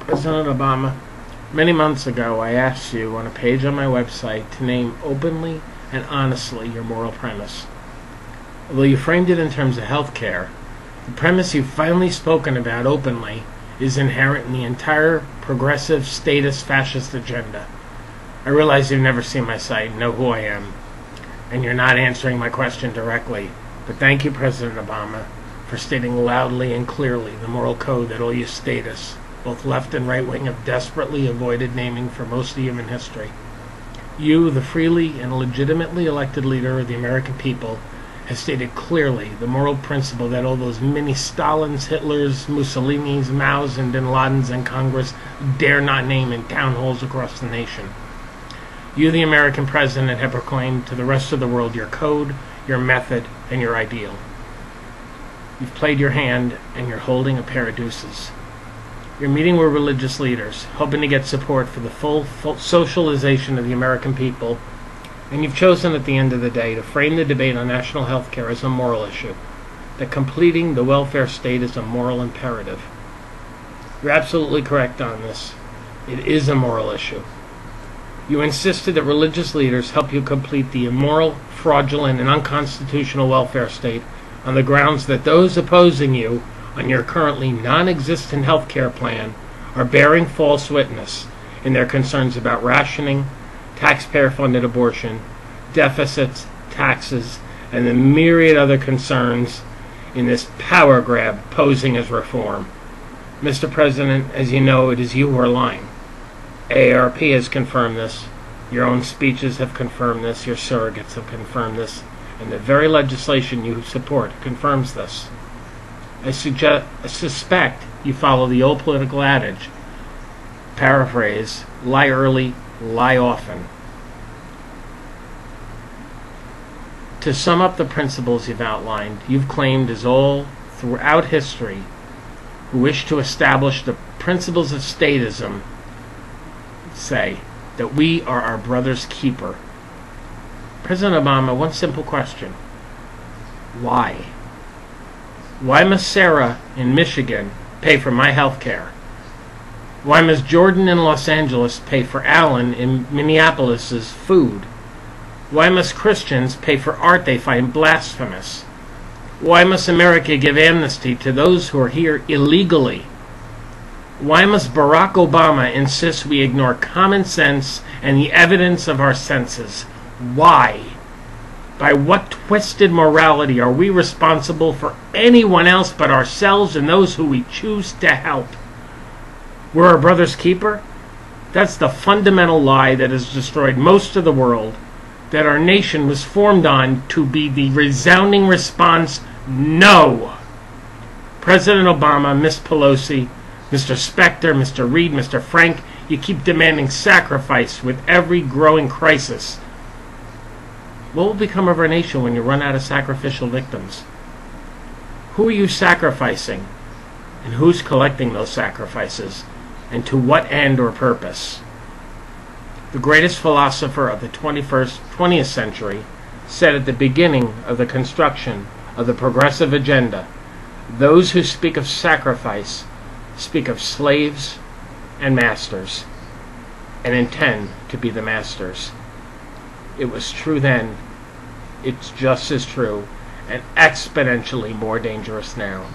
President Obama, many months ago I asked you on a page on my website to name openly and honestly your moral premise. Although you framed it in terms of health care, the premise you've finally spoken about openly is inherent in the entire progressive, statist, fascist agenda. I realize you've never seen my site and know who I am, and you're not answering my question directly, but thank you, President Obama, for stating loudly and clearly the moral code that all you statists, both left and right wing, have desperately avoided naming for most of human history. You, the freely and legitimately elected leader of the American people, has stated clearly the moral principle that all those mini Stalins, Hitlers, Mussolinis, Maos, and Bin Ladens in Congress dare not name in town halls across the nation. You, the American president, have proclaimed to the rest of the world your code, your method, and your ideal. You've played your hand, and you're holding a pair of deuces. You're meeting with religious leaders, hoping to get support for the full socialization of the American people, and you've chosen at the end of the day to frame the debate on national health care as a moral issue, that completing the welfare state is a moral imperative. You're absolutely correct on this. It is a moral issue. You insisted that religious leaders help you complete the immoral, fraudulent, and unconstitutional welfare state on the grounds that those opposing you on your currently non-existent health care plan are bearing false witness in their concerns about rationing, taxpayer-funded abortion, deficits, taxes, and the myriad other concerns in this power grab posing as reform. Mr. President, as you know, it is you who are lying. AARP has confirmed this. Your own speeches have confirmed this. Your surrogates have confirmed this. And the very legislation you support confirms this. I suspect you follow the old political adage, paraphrase, lie early, lie often. To sum up the principles you've outlined, you've claimed as all throughout history who wish to establish the principles of statism say that we are our brother's keeper. President Obama, one simple question. Why? Why must Sarah in Michigan pay for my health care? Why must Jordan in Los Angeles pay for Alan in Minneapolis' food? Why must Christians pay for art they find blasphemous? Why must America give amnesty to those who are here illegally? Why must Barack Obama insist we ignore common sense and the evidence of our senses? Why? By what twisted morality are we responsible for anyone else but ourselves and those who we choose to help? We're our brother's keeper? That's the fundamental lie that has destroyed most of the world, that our nation was formed on to be the resounding response, no. President Obama, Ms. Pelosi, Mr. Specter, Mr. Reid, Mr. Frank, you keep demanding sacrifice with every growing crisis. What will become of our nation when you run out of sacrificial victims? Who are you sacrificing? And who's collecting those sacrifices? And to what end or purpose? The greatest philosopher of the 20th century said at the beginning of the construction of the progressive agenda, those who speak of sacrifice speak of slaves and masters, and intend to be the masters. It was true then, it's just as true, and exponentially more dangerous now.